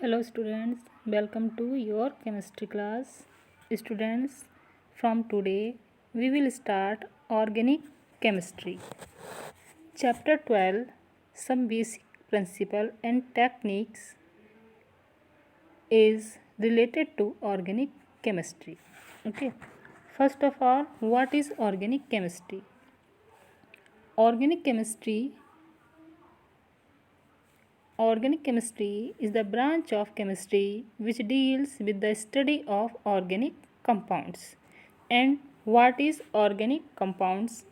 Hello students, welcome to your chemistry class. Students, from today we will start organic chemistry. Chapter 12, some basic principle and techniques is related to organic chemistry. Okay. First of all, what is organic chemistry? Organic chemistry Organic chemistry is the branch of chemistry which deals with the study of organic compounds. And what is organic compounds?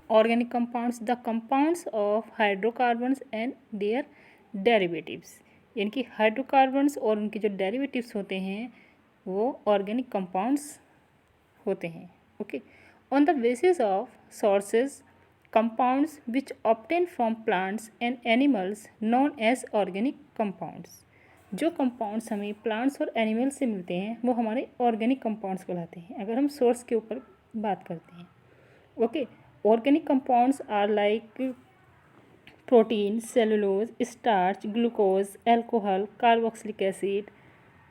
Organic compounds, the compounds of hydrocarbons and their derivatives. यानी कि hydrocarbons और उनके जो derivatives होते हैं वो organic compounds होते हैं. Okay. On the basis of sources compounds which obtained from plants and animals known as organic compounds. जो कंपाउंड्स हमें प्लांट्स और एनिमल से मिलते हैं वो हमारे ऑर्गेनिक कंपाउंड्स कहलाते हैं अगर हम सोर्स के ऊपर बात करते हैं. Okay. Organic compounds are like protein, cellulose, starch, glucose, alcohol, carboxylic acid,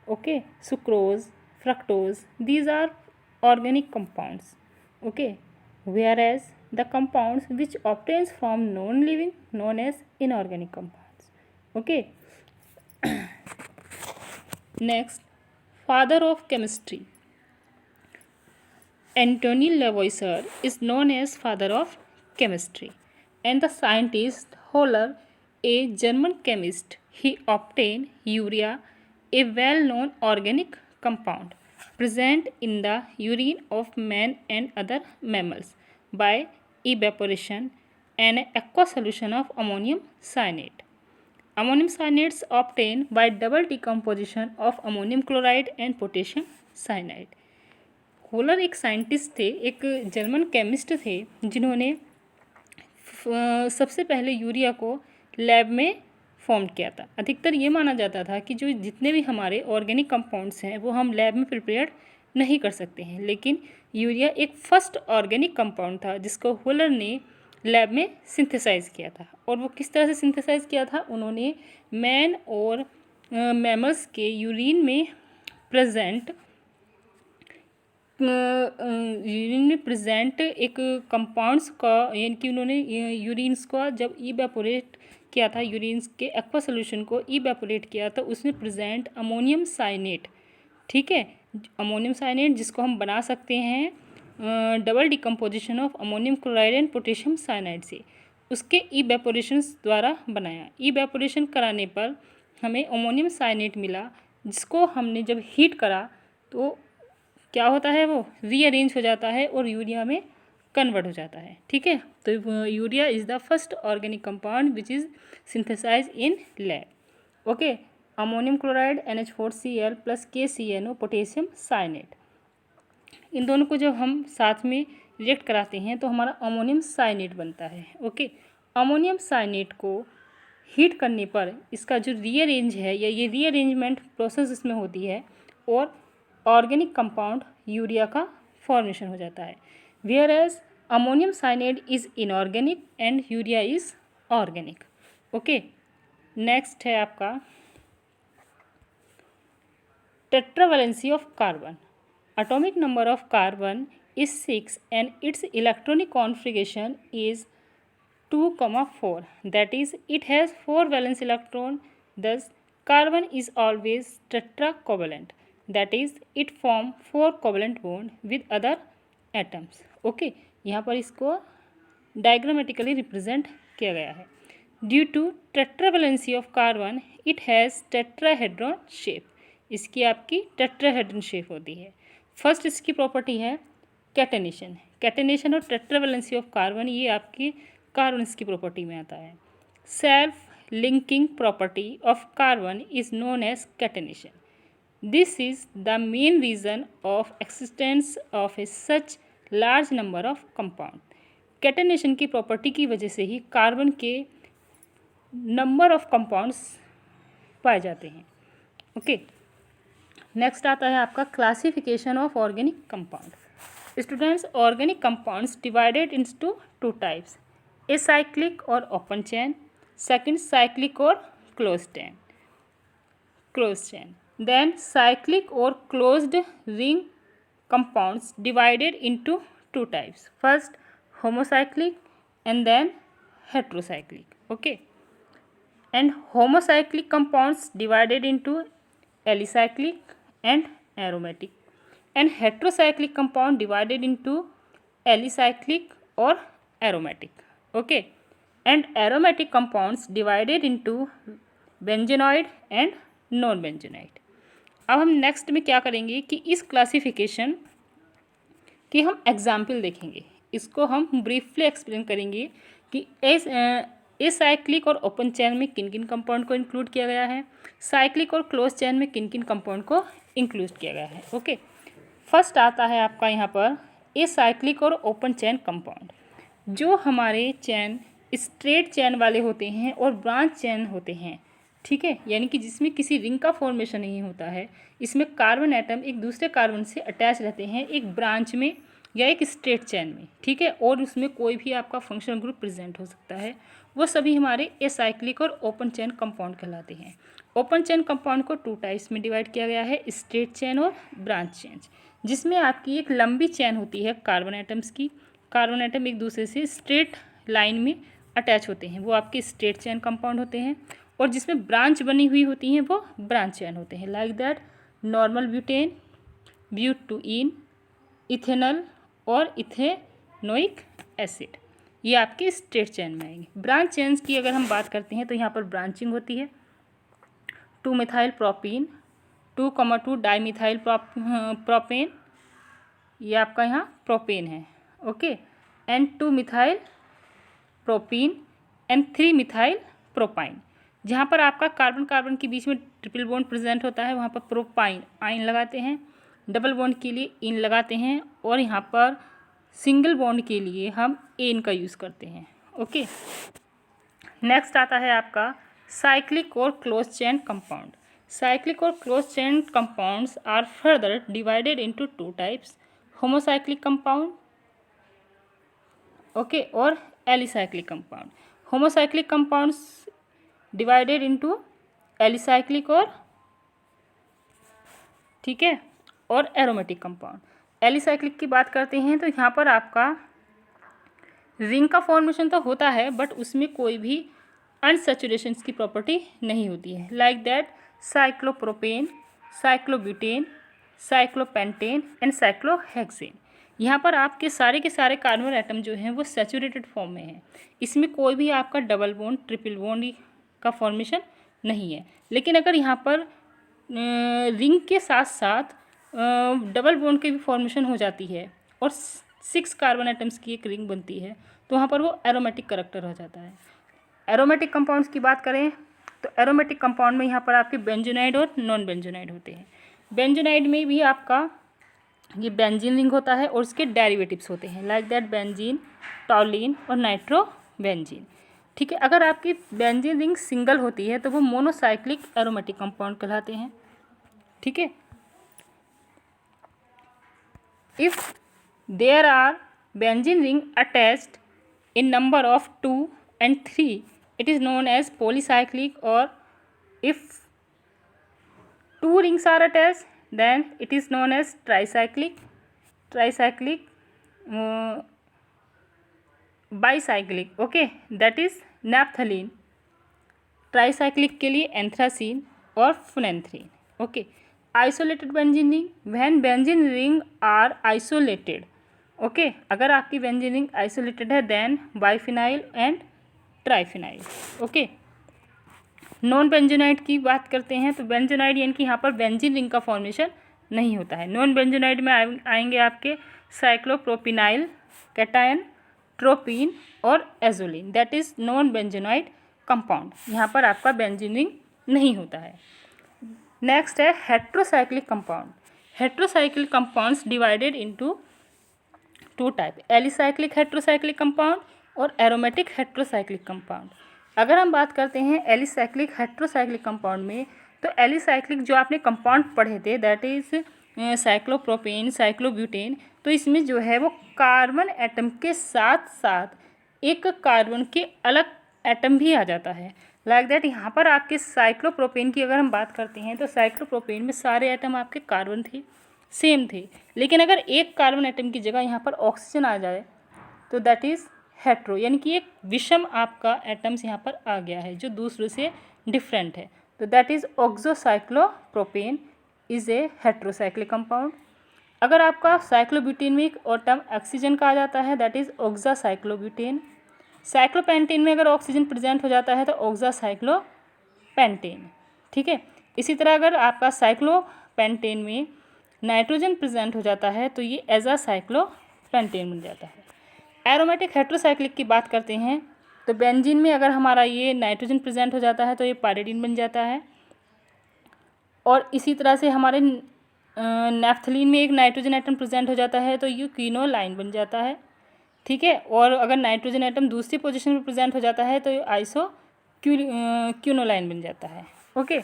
okay, sucrose, fructose. These are organic compounds. Okay. whereas the compounds which obtains from non-living known as inorganic compounds. Okay. Next, father of chemistry Antoine Lavoisier is known as father of chemistry, and the scientist Holler, a German chemist, he obtained urea, a well-known organic compound present in the urine of man and other mammals by evaporation and aqua solution of ammonium cyanide. Ammonium cyanides obtained by double decomposition of ammonium chloride and potassium cyanide. Holer एक scientist थे, एक German chemist थे जिन्होंने सबसे पहले urea को lab में form किया था. अधिकतर ये माना जाता था कि जो जितने भी हमारे ऑर्गेनिक कंपाउंड्स हैं वो हम लैब में प्रिपेयर नहीं कर सकते हैं, लेकिन यूरिया एक फर्स्ट ऑर्गेनिक कंपाउंड था जिसको होलर ने लैब में सिंथेसाइज किया था. और वो किस तरह से सिंथेसाइज किया था? उन्होंने मैन और मैमल्स के यूरिन में प्रेजेंट एक कंपाउंड्स का, यानी कि उन्होंने यूरिन्स का जब इवेपोरेट किया था, यूरिन्स के एक्वा सोल्यूशन को इवेपोरेट किया था, उसमें प्रेजेंट अमोनियम साइनेट. ठीक है. अमोनियम साइनेट जिसको हम बना सकते हैं double decomposition of ammonium chloride and potassium cyanide से, उसके इवेपोरेशन द्वारा बनाया. इवेपोरेशन कराने पर हमें अमोनियम साइनेट मिला, जिसको हमने जब हीट करा तो क्या होता है, वो रीअरेंज हो जाता है और यूरिया में कन्वर्ट हो जाता है. ठीक है. तो urea is the first organic compound which is synthesize in lab. Okay. Ammonium chloride NH4Cl plus KCNO potassium cyanate, इन दोनों को जब हम साथ में रिएक्ट कराते हैं तो हमारा अमोनियम साइनेट बनता है. ओके. अमोनियम साइनेट को हीट करने पर इसका जो रीअरेंज है या ये रीअरेंजमेंट प्रोसेस इसमें होती है और ऑर्गेनिक कंपाउंड यूरिया का फॉर्मेशन हो जाता है. Whereas ammonium cyanate is inorganic and urea is organic. Okay. Next है आपका tetravalency of carbon. Atomic number of carbon is 6 and its electronic configuration is 2,4. That is, it has 4 valence electron. Thus, carbon is always tetracovalent. That is, it form 4 covalent bond with other atoms. Okay. यहाँ पर इसको diagrammatically represent किया गया है. Due to tetravalency of carbon it has tetrahedron shape. इसकी आपकी tetrahedron shape होती है. फर्स्ट इसकी प्रॉपर्टी है कैटेनेशन. कैटेनेशन और टेट्रावेलेंसी ऑफ कार्बन ये आपकी कार्बन्स की प्रॉपर्टी में आता है. Self linking property of carbon is known as catenation. This is the main reason of existence of a such large number of compound. Catenation की property की वजह से ही कार्बन के नंबर ऑफ कंपाउंड्स पाए जाते हैं. ओके. नेक्स्ट आता है आपका classification of organic compound. Students, organic compounds divided into 2 types, acyclic और ओपन चेन, सेकंड साइक्लिक और close chain. closed chain. Then cyclic or closed ring compounds divided into two types. First homocyclic and then heterocyclic. Okay. And homocyclic compounds divided into alicyclic and aromatic, and heterocyclic compound divided into alicyclic or aromatic. Okay. And aromatic compounds divided into benzenoid and non benzenoid. अब हम next में क्या करेंगे कि इस classification की हम example देखेंगे, इसको हम ब्रीफली एक्सप्लेन करेंगे कि एसाइक्लिक और ओपन चेन में किन किन कंपाउंड को इंक्लूड किया गया है, साइक्लिक और क्लोज चेन में किन किन कंपाउंड को इंक्लूड किया गया है। ओके, फर्स्ट आता है आपका यहाँ पर एसाइक्लिक और ओपन चेन कंपाउंड। जो हमारे चेन स्ट्रेट चेन वाले होते हैं और ब्रांच चेन होते हैं, ठीक है, यानी कि जिसमें किसी रिंग का फॉर्मेशन नहीं होता है, इसमें कार्बन एटम एक दूसरे कार्बन से अटैच रहते हैं एक ब्रांच में या एक स्ट्रेट चेन में, ठीक है, और उसमें कोई भी आपका फंक्शनल ग्रुप प्रेजेंट हो सकता है, वो सभी हमारे एसाइक्लिक और ओपन चेन कंपाउंड कहलाते हैं। ओपन चेन कंपाउंड को टू टाइप्स में डिवाइड किया गया है, स्ट्रेट चेन और ब्रांच चेन, जिसमें आपकी एक लंबी चेन होती है कार्बन एटम्स की, कार्बन एटम एक दूसरे से स्ट्रेट लाइन में अटैच होते हैं, वो आपके स्ट्रेट चेन कंपाउंड होते हैं, और जिसमें ब्रांच बनी हुई होती हैं वो ब्रांच चेन होते हैं, like that normal butane, butyne, ethanol और इथेनोइक एसिड, ये आपके स्ट्रेट चेन में आएंगे। ब्रांच चेन्स की अगर हम बात करते हैं तो यहाँ पर ब्रांचिंग होती है 2-मिथाइल प्रोपीन, 2,2 डाईमिथाइल प्रोपेन, ये आपका यहाँ प्रोपेन है, okay, and two methyl propene and three methyl propyne. जहाँ पर आपका कार्बन कार्बन के बीच में ट्रिपल बॉन्ड प्रेजेंट होता है वहाँ पर प्रोपाइन आइन लगाते हैं, डबल बॉन्ड के लिए इन लगाते हैं, और यहाँ पर सिंगल बॉन्ड के लिए हम एन का यूज़ करते हैं। ओके, नेक्स्ट आता है आपका साइक्लिक और क्लोज चेन कंपाउंड। साइक्लिक और close chain compounds are further divided into two types, homocyclic compound, okay, और alicyclic compound. Homocyclic compounds divided into alicyclic और, ठीक है, और एरोमेटिक कंपाउंड। एलिसाइक्लिक की बात करते हैं तो यहाँ पर आपका रिंग का फॉर्मेशन तो होता है बट उसमें कोई भी अनसैचुरेशन की प्रॉपर्टी नहीं होती है, like that cyclopropane, cyclobutane, cyclopentane and cyclohexane. यहाँ पर आपके सारे के सारे कार्बन एटम जो हैं वो सैचुरेटेड फॉर्म में हैं, इसमें कोई भी आपका डबल बॉन्ड ट्रिपल बॉन्ड का फॉर्मेशन नहीं है। लेकिन अगर यहाँ पर रिंग के साथ साथ डबल बॉन्ड की भी फॉर्मेशन हो जाती है और 6 कार्बन एटम्स की एक रिंग बनती है तो वहाँ पर वो एरोमेटिक करैक्टर हो जाता है। एरोमेटिक कंपाउंड्स की बात करें तो एरोमेटिक कंपाउंड में यहाँ पर आपके बेंजोनाइड और नॉन बेंजोनाइड होते हैं। बेंजोनाइड में भी आपका ये बेंजीन रिंग होता है और उसके डेरिवेटिव्स होते हैं, लाइक दैट बेंजीन, टॉलिन और नाइट्रोबेंजीन, ठीक है। अगर आपकी बेंजीन रिंग सिंगल होती है तो वो मोनोसाइक्लिक एरोमेटिक कंपाउंड कहलाते हैं, ठीक है। If there are benzene ring attached in number of 2 and 3 it is known as polycyclic, or if 2 rings are attached then it is known as tricyclic, bicyclic, okay, that is naphthalene, tricyclic के anthracene और phenanthrene, okay. Isolated benzene ring, when benzene ring are isolated, okay, अगर आपकी benzene ring isolated है then biphenyl and triphenyl, okay. Non benzenoid की बात करते हैं तो बेंजोनाइड यानी कि यहाँ पर बेंजीन रिंग का फॉर्मेशन नहीं होता है। नॉन बेंजोनाइड में आएंगे आपके साइक्लोप्रोपिनाइल कैटायन, ट्रोपिन और एजोलिन, that is non benzenoid compound, यहाँ पर आपका बेंजीन रिंग नहीं होता है। नेक्स्ट है heterocyclic compound. Heterocyclic compounds divided into to type, alicyclic heterocyclic compound और एरोमेटिक हेट्रोसाइक्लिक कंपाउंड। अगर हम बात करते हैं एलिसाइक्लिक हेट्रोसाइक्लिक कंपाउंड में तो एलिसाइक्लिक जो आपने कंपाउंड पढ़े थे दैट इज साइक्लोप्रोपेन, साइक्लोब्यूटेन, तो इसमें जो है वो कार्बन एटम के साथ साथ एक कार्बन के अलग एटम भी आ जाता है, लाइक दैट यहाँ पर आपके साइक्लोप्रोपेन की अगर हम बात करते हैं तो साइक्लोप्रोपेन में सारे एटम आपके कार्बन थे, सेम थे, लेकिन अगर एक कार्बन एटम की जगह यहाँ पर ऑक्सीजन आ जाए तो दैट इज़ हेट्रो, यानी कि एक विषम आपका एटम्स यहाँ पर आ गया है जो दूसरे से डिफरेंट है, तो that is oxocyclopropane is a heterocyclic compound. अगर आपका साइक्लोब्यूटेन में एक एटम ऑक्सीजन का आ जाता है दैट इज़ ऑक्सासाइक्लोब्यूटेन। साइक्लोपेंटेन में अगर ऑक्सीजन प्रेजेंट हो जाता है तो ऑक्सासाइक्लोपेंटेन, ठीक है। इसी तरह अगर आपका साइक्लोपेंटेन में नाइट्रोजन प्रेजेंट हो जाता है तो ये एज़ासाइक्लोपेंटेन बन जाता है। एरोमेटिक हेट्रोसाइक्लिक की बात करते हैं तो बेंजीन में अगर हमारा ये नाइट्रोजन प्रेजेंट हो जाता है तो ये पायरिडीन बन जाता है, और इसी तरह से हमारे नेफ्थलीन में एक नाइट्रोजन एटम प्रेजेंट हो जाता है तो ये क्विनोलाइन बन जाता है, ठीक है। और अगर नाइट्रोजन एटम दूसरी पोजीशन में प्रेजेंट हो जाता है तो ये क्विनोलाइन बन जाता है, ओके।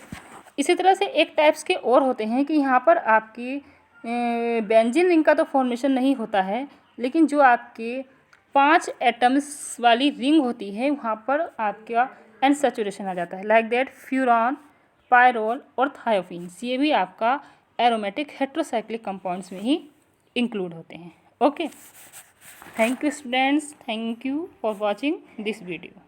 इसी तरह से एक टाइप्स के और होते हैं कि यहाँ पर आपकी बेंजीन रिंग का तो फॉर्मेशन नहीं होता है, लेकिन जो आपके 5 एटम्स वाली रिंग होती है वहाँ पर आपका एन सैचुरेशन आ जाता है, लाइक दैट फ्यूरॉन, पायरोल और थायोफिन्स, ये भी आपका एरोमेटिक हेट्रोसाइक्लिक कंपाउंड्स में ही इंक्लूड होते हैं, okay. Thank you students, thank you for watching this video.